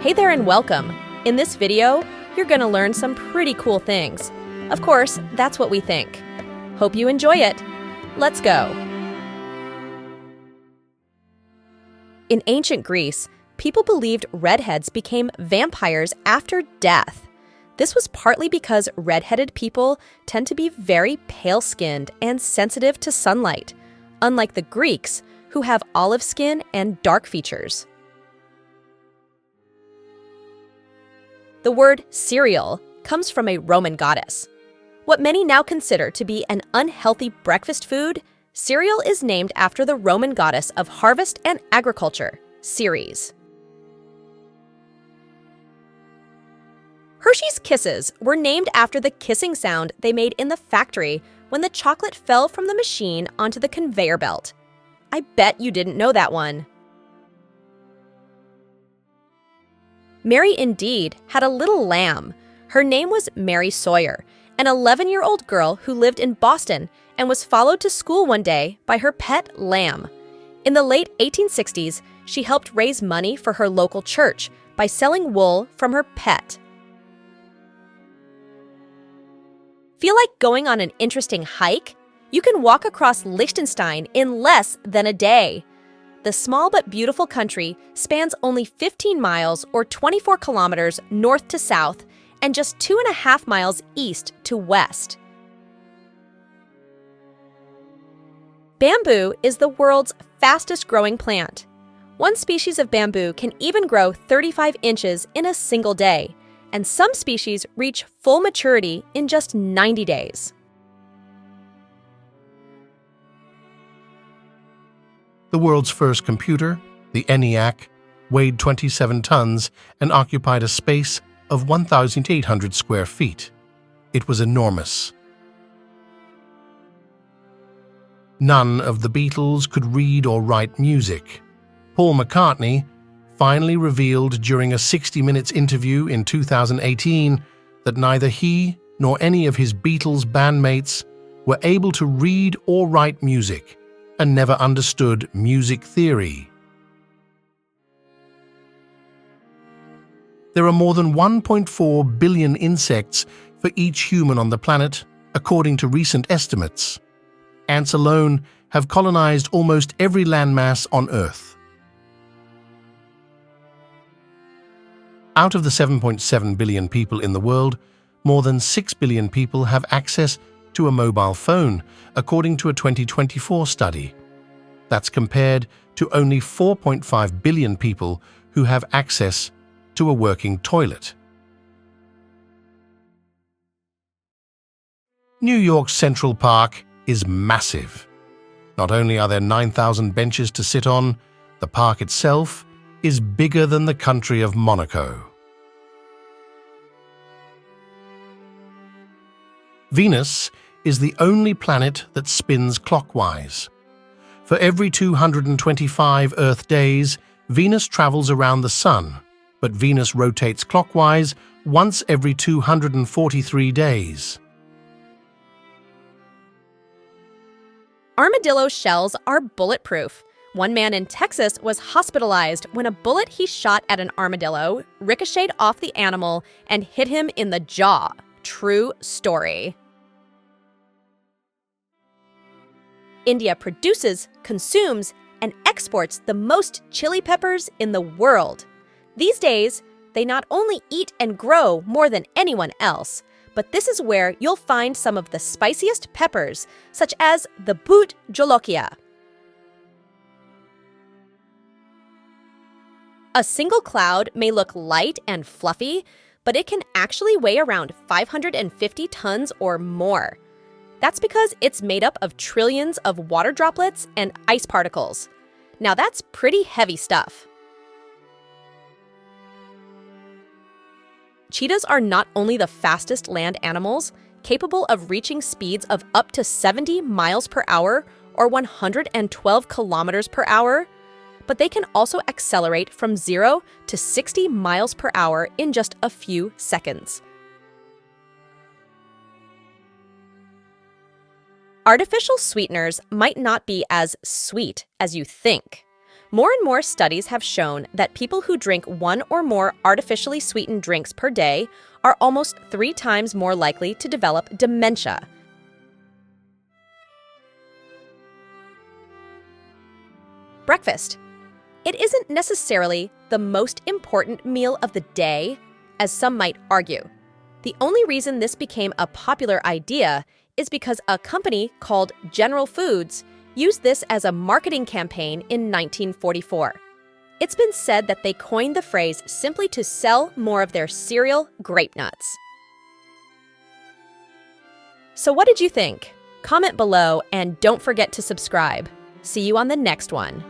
Hey there and welcome. In this video, you're going to learn some pretty cool things. Of course, that's what we think. Hope you enjoy it. Let's go. In ancient Greece, people believed redheads became vampires after death. This was partly because redheaded people tend to be very pale-skinned and sensitive to sunlight, unlike the Greeks, who have olive skin and dark features. The word cereal comes from a Roman goddess. What many now consider to be an unhealthy breakfast food, cereal is named after the Roman goddess of harvest and agriculture, Ceres. Hershey's Kisses were named after the kissing sound they made in the factory when the chocolate fell from the machine onto the conveyor belt. I bet you didn't know that one. Mary indeed had a little lamb. Her name was Mary Sawyer, an 11-year-old girl who lived in Boston and was followed to school one day by her pet lamb. In the late 1860s, she helped raise money for her local church by selling wool from her pet. Feel like going on an interesting hike? You can walk across Liechtenstein in less than a day. The small but beautiful country spans only 15 miles or 24 kilometers north to south and just 2.5 miles east to west. Bamboo is the world's fastest growing plant. One species of bamboo can even grow 35 inches in a single day, and some species reach full maturity in just 90 days. The world's first computer, the ENIAC, weighed 27 tons and occupied a space of 1,800 square feet. It was enormous. None of the Beatles could read or write music. Paul McCartney finally revealed during a 60 Minutes interview in 2018 that neither he nor any of his Beatles bandmates were able to read or write music and never understood music theory. There are more than 1.4 billion insects for each human on the planet, according to recent estimates. Ants alone have colonized almost every landmass on Earth. Out of the 7.7 billion people in the world, more than 6 billion people have access to a mobile phone, according to a 2024 study. That's compared to only 4.5 billion people who have access to a working toilet. New York's Central Park is massive. Not only are there 9,000 benches to sit on, the park itself is bigger than the country of Monaco. Venus is the only planet that spins clockwise. For every 225 Earth days, Venus travels around the Sun, but Venus rotates clockwise once every 243 days. Armadillo shells are bulletproof. One man in Texas was hospitalized when a bullet he shot at an armadillo ricocheted off the animal and hit him in the jaw. True story. India produces, consumes, and exports the most chili peppers in the world. These days, they not only eat and grow more than anyone else, but this is where you'll find some of the spiciest peppers, such as the Bhut Jolokia. A single cloud may look light and fluffy, but it can actually weigh around 550 tons or more. That's because it's made up of trillions of water droplets and ice particles. Now that's pretty heavy stuff. Cheetahs are not only the fastest land animals, capable of reaching speeds of up to 70 miles per hour or 112 kilometers per hour, but they can also accelerate from 0 to 60 miles per hour in just a few seconds. Artificial sweeteners might not be as sweet as you think. More and more studies have shown that people who drink one or more artificially sweetened drinks per day are almost 3 times more likely to develop dementia. Breakfast. It isn't necessarily the most important meal of the day, as some might argue. The only reason this became a popular idea is because a company called General Foods used this as a marketing campaign in 1944. It's been said that they coined the phrase simply to sell more of their cereal grape nuts. So what did you think? Comment below and don't forget to subscribe. See you on the next one.